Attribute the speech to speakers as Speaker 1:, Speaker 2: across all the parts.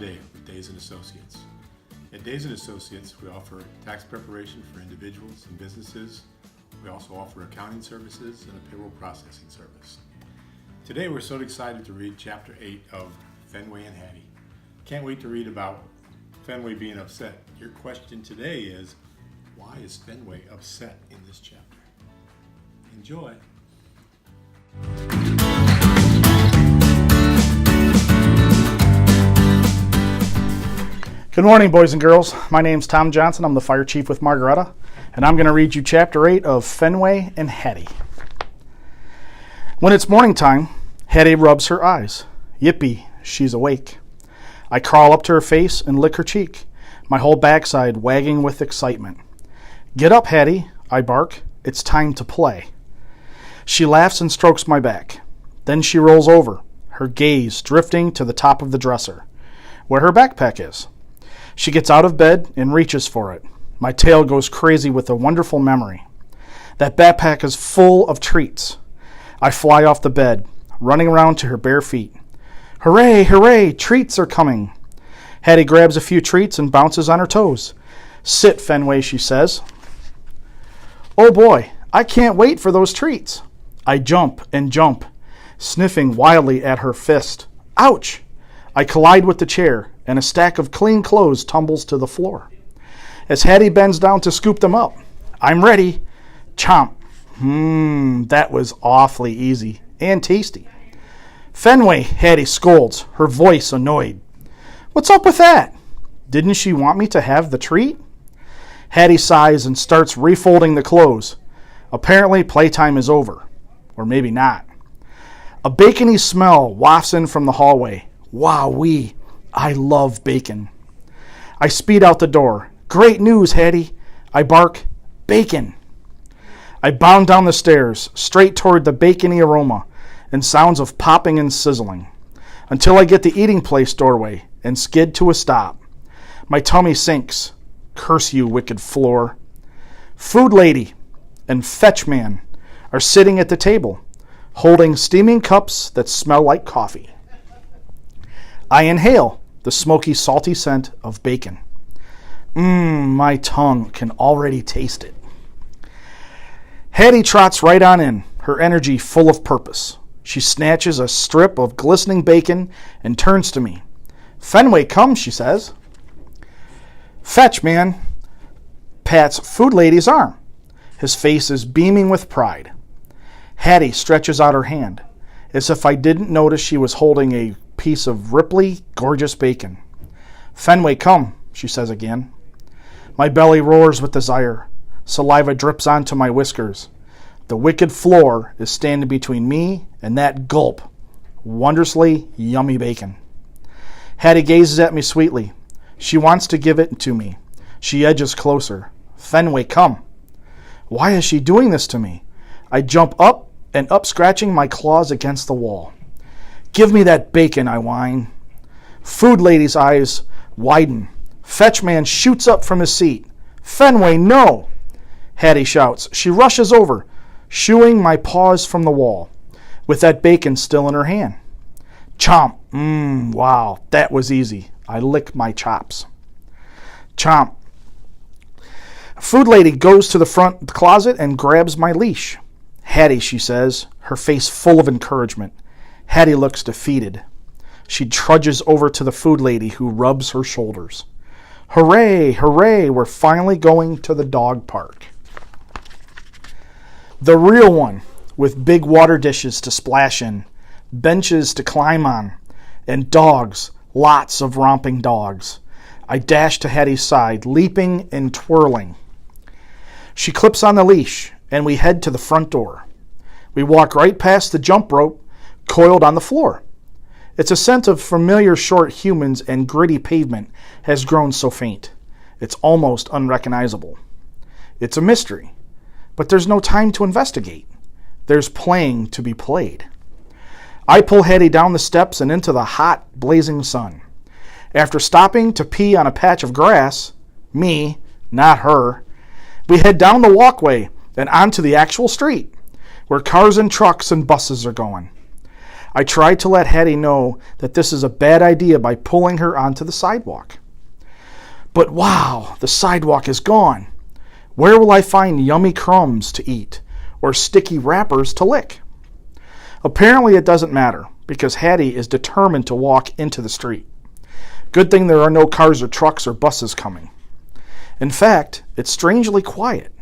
Speaker 1: today with Days & Associates. At Days & Associates, we offer tax preparation for individuals and businesses. We also offer accounting services and a payroll processing service. Today, we're so excited to read Chapter 8 of Fenway and Hattie. Can't wait to read about Fenway being upset. Your question today is, why is Fenway upset in this chapter? Enjoy.
Speaker 2: Good morning, boys and girls. My name's Tom Johnson. I'm the fire chief with Margaretta, and I'm going to read you Chapter 8 of Fenway and Hattie. When it's morning time, Hattie rubs her eyes. Yippee, she's awake. I crawl up to her face and lick her cheek, my whole backside wagging with excitement. Get up, Hattie, I bark. It's time to play. She laughs and strokes my back. Then she rolls over, her gaze drifting to the top of the dresser, where her backpack is. She gets out of bed and reaches for it. My tail goes crazy with a wonderful memory. That backpack is full of treats. I fly off the bed, running around to her bare feet. Hooray, hooray, treats are coming. Hattie grabs a few treats and bounces on her toes. Sit, Fenway, she says. Oh boy, I can't wait for those treats. I jump and jump, sniffing wildly at her fist. Ouch! I collide with the chair, and a stack of clean clothes tumbles to the floor. As Hattie bends down to scoop them up, I'm ready. Chomp. That was awfully easy and tasty. Fenway, Hattie scolds, her voice annoyed. What's up with that? Didn't she want me to have the treat? Hattie sighs and starts refolding the clothes. Apparently, playtime is over. Or maybe not. A bacony smell wafts in from the hallway. Wowee, I love bacon. I speed out the door. Great news, Hattie. I bark, bacon. I bound down the stairs, straight toward the bacony aroma and sounds of popping and sizzling, until I get the eating place doorway and skid to a stop. My tummy sinks. Curse you, wicked floor. Food lady and fetch man are sitting at the table, holding steaming cups that smell like coffee. I inhale the smoky, salty scent of bacon. My tongue can already taste it. Hattie trots right on in, her energy full of purpose. She snatches a strip of glistening bacon and turns to me. Fenway, come, she says. Fetch, man, pats food lady's arm. His face is beaming with pride. Hattie stretches out her hand, as if I didn't notice she was holding a piece of ripply, gorgeous bacon. Fenway, come, she says again. My belly roars with desire. Saliva drips onto my whiskers. The wicked floor is standing between me and that gulp, wondrously yummy bacon. Hattie gazes at me sweetly. She wants to give it to me. She edges closer. Fenway, come. Why is she doing this to me? I jump up and up, scratching my claws against the wall. Give me that bacon, I whine. Food lady's eyes widen. Fetch man shoots up from his seat. Fenway, no! Hattie shouts. She rushes over, shooing my paws from the wall, with that bacon still in her hand. Chomp. Wow, that was easy. I lick my chops. Chomp. Food lady goes to the front closet and grabs my leash. Hattie, she says, her face full of encouragement. Hattie looks defeated. She trudges over to the food lady, who rubs her shoulders. Hooray, hooray, we're finally going to the dog park. The real one, with big water dishes to splash in, benches to climb on, and dogs, lots of romping dogs. I dash to Hattie's side, leaping and twirling. She clips on the leash, and we head to the front door. We walk right past the jump rope, coiled on the floor. Its scent of familiar short humans and gritty pavement has grown so faint, it's almost unrecognizable. It's a mystery, but there's no time to investigate. There's playing to be played. I pull Hattie down the steps and into the hot, blazing sun. After stopping to pee on a patch of grass, me, not her, we head down the walkway and onto the actual street, where cars and trucks and buses are going. I tried to let Hattie know that this is a bad idea by pulling her onto the sidewalk. But wow, the sidewalk is gone. Where will I find yummy crumbs to eat or sticky wrappers to lick? Apparently it doesn't matter because Hattie is determined to walk into the street. Good thing there are no cars or trucks or buses coming. In fact, it's strangely quiet.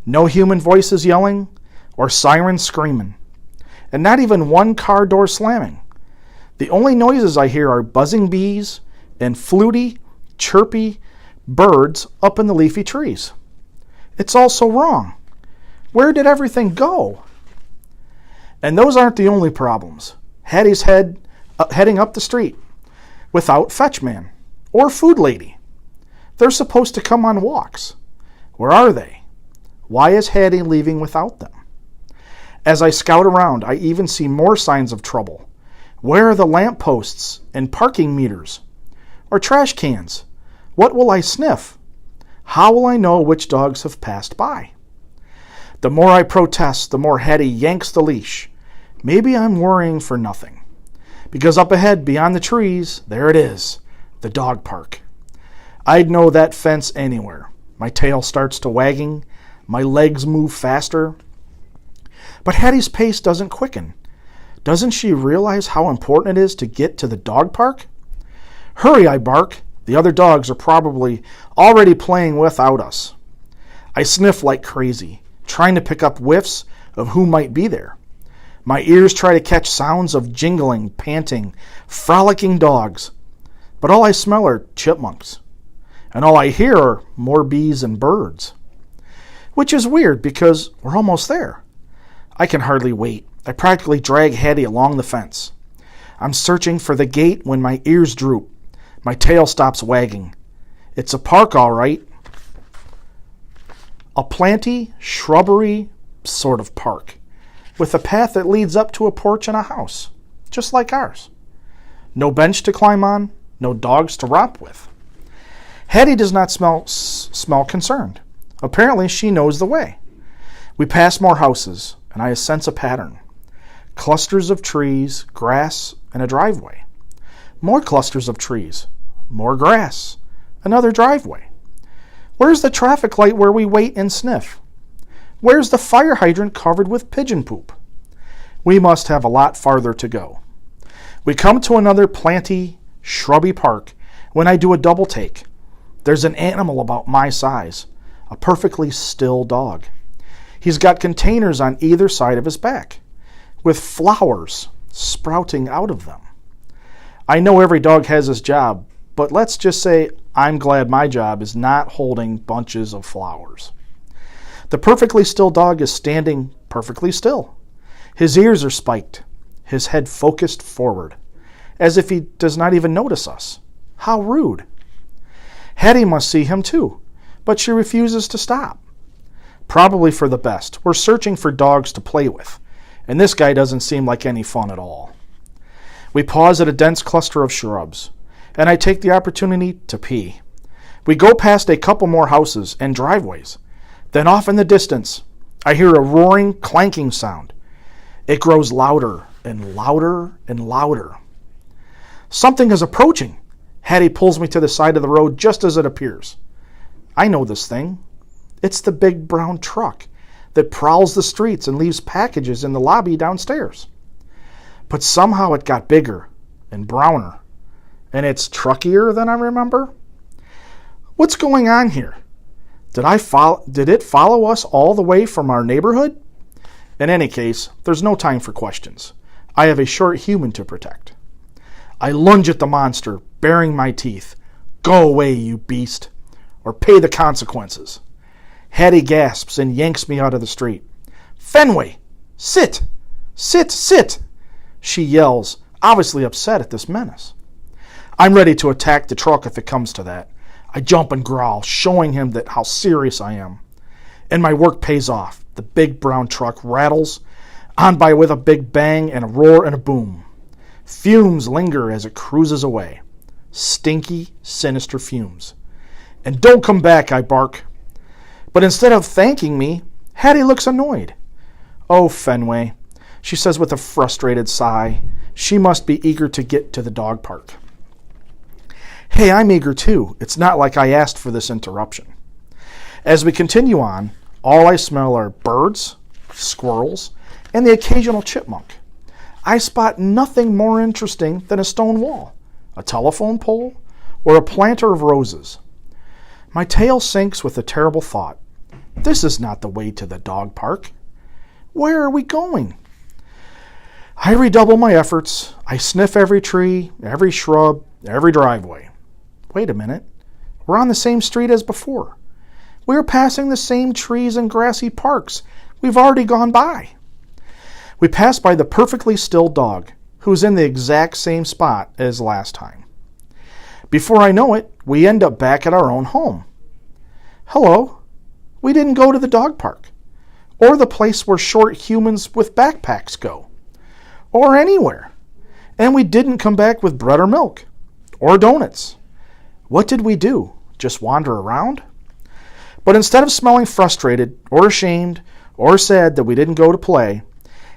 Speaker 2: No human voices yelling or sirens screaming. And not even one car door slamming. The only noises I hear are buzzing bees and fluty, chirpy birds up in the leafy trees. It's all so wrong. Where did everything go? And those aren't the only problems. Hattie's heading up the street without Fetchman or Food Lady. They're supposed to come on walks. Where are they? Why is Hattie leaving without them? As I scout around, I even see more signs of trouble. Where are the lampposts and parking meters? Or trash cans? What will I sniff? How will I know which dogs have passed by? The more I protest, the more Hattie yanks the leash. Maybe I'm worrying for nothing. Because up ahead, beyond the trees, there it is, the dog park. I'd know that fence anywhere. My tail starts to wagging. My legs move faster. But Hattie's pace doesn't quicken. Doesn't she realize how important it is to get to the dog park? Hurry, I bark. The other dogs are probably already playing without us. I sniff like crazy, trying to pick up whiffs of who might be there. My ears try to catch sounds of jingling, panting, frolicking dogs. But all I smell are chipmunks. And all I hear are more bees and birds. Which is weird because we're almost there. I can hardly wait. I practically drag Hattie along the fence. I'm searching for the gate when my ears droop. My tail stops wagging. It's a park, all right. A planty, shrubbery sort of park, with a path that leads up to a porch and a house, just like ours. No bench to climb on, no dogs to romp with. Hattie does not smell concerned. Apparently she knows the way. We pass more houses, and I sense a pattern. Clusters of trees, grass, and a driveway. More clusters of trees, more grass, another driveway. Where's the traffic light where we wait and sniff? Where's the fire hydrant covered with pigeon poop? We must have a lot farther to go. We come to another planty, shrubby park when I do a double take. There's an animal about my size, a perfectly still dog. He's got containers on either side of his back, with flowers sprouting out of them. I know every dog has his job, but let's just say I'm glad my job is not holding bunches of flowers. The perfectly still dog is standing perfectly still. His ears are spiked, his head focused forward, as if he does not even notice us. How rude. Hattie must see him too, but she refuses to stop. Probably for the best. We're searching for dogs to play with, and this guy doesn't seem like any fun at all. We pause at a dense cluster of shrubs, and I take the opportunity to pee. We go past a couple more houses and driveways. Then off in the distance, I hear a roaring, clanking sound. It grows louder and louder and louder. Something is approaching. Hattie pulls me to the side of the road just as it appears. I know this thing. It's the big brown truck that prowls the streets and leaves packages in the lobby downstairs. But somehow it got bigger and browner, and it's truckier than I remember. What's going on here? Did it follow us all the way from our neighborhood? In any case, there's no time for questions. I have a short human to protect. I lunge at the monster, baring my teeth. Go away, you beast, or pay the consequences. Hattie gasps and yanks me out of the street. Fenway, sit! Sit, sit! She yells, obviously upset at this menace. I'm ready to attack the truck if it comes to that. I jump and growl, showing him that how serious I am. And my work pays off. The big brown truck rattles on by with a big bang and a roar and a boom. Fumes linger as it cruises away. Stinky, sinister fumes. And don't come back, I bark. But instead of thanking me, Hattie looks annoyed. Oh, Fenway, she says with a frustrated sigh. She must be eager to get to the dog park. Hey, I'm eager too. It's not like I asked for this interruption. As we continue on, all I smell are birds, squirrels, and the occasional chipmunk. I spot nothing more interesting than a stone wall, a telephone pole, or a planter of roses. My tail sinks with a terrible thought. This is not the way to the dog park. Where are we going? I redouble my efforts. I sniff every tree, every shrub, every driveway. Wait a minute. We're on the same street as before. We're passing the same trees and grassy parks we've already gone by. We pass by the perfectly still dog, who's in the exact same spot as last time. Before I know it, we end up back at our own home. Hello. We didn't go to the dog park, or the place where short humans with backpacks go, or anywhere. And we didn't come back with bread or milk, or donuts. What did we do? Just wander around? But instead of smelling frustrated, or ashamed, or sad that we didn't go to play,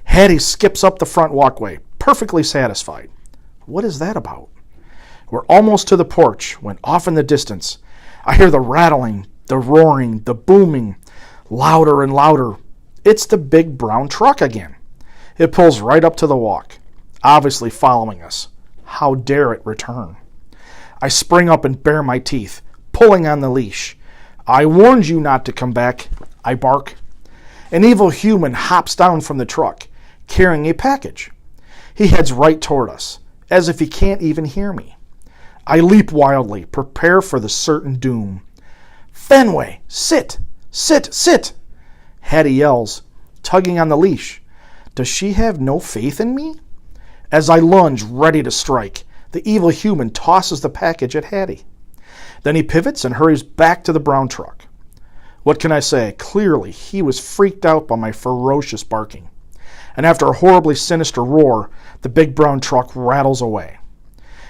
Speaker 2: Hattie skips up the front walkway, perfectly satisfied. What is that about? We're almost to the porch when off in the distance, I hear the rattling, the roaring, the booming, louder and louder. It's the big brown truck again. It pulls right up to the walk, obviously following us. How dare it return? I spring up and bare my teeth, pulling on the leash. I warned you not to come back, I bark. An evil human hops down from the truck, carrying a package. He heads right toward us, as if he can't even hear me. I leap wildly, prepare for the certain doom. Fenway, sit, sit, sit! Hattie yells, tugging on the leash. Does she have no faith in me? As I lunge, ready to strike, the evil human tosses the package at Hattie. Then he pivots and hurries back to the brown truck. What can I say? Clearly, he was freaked out by my ferocious barking. And after a horribly sinister roar, the big brown truck rattles away.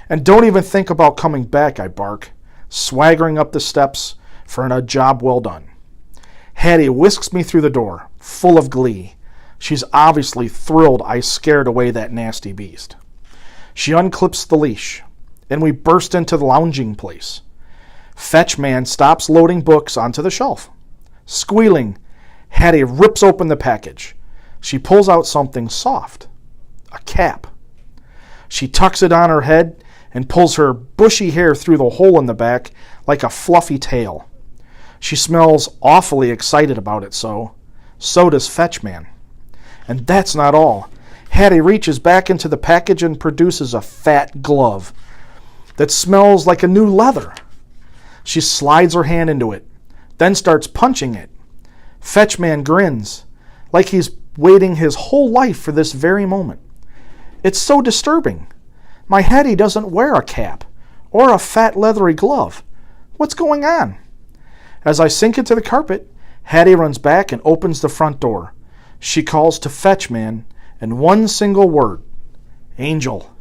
Speaker 2: And don't even think about coming back, I bark, swaggering up the steps for a job well done. Hattie whisks me through the door, full of glee. She's obviously thrilled I scared away that nasty beast. She unclips the leash, and we burst into the lounging place. Fetch Man stops loading books onto the shelf. Squealing, Hattie rips open the package. She pulls out something soft, a cap. She tucks it on her head and pulls her bushy hair through the hole in the back like a fluffy tail. She smells awfully excited about it, so does Fetch Man. And that's not all. Hattie reaches back into the package and produces a fat glove that smells like a new leather. She slides her hand into it, then starts punching it. Fetch Man grins, like he's waiting his whole life for this very moment. It's so disturbing. My Hattie doesn't wear a cap or a fat leathery glove. What's going on? As I sink into the carpet, Hattie runs back and opens the front door. She calls to Fetch Man in one single word, Angel.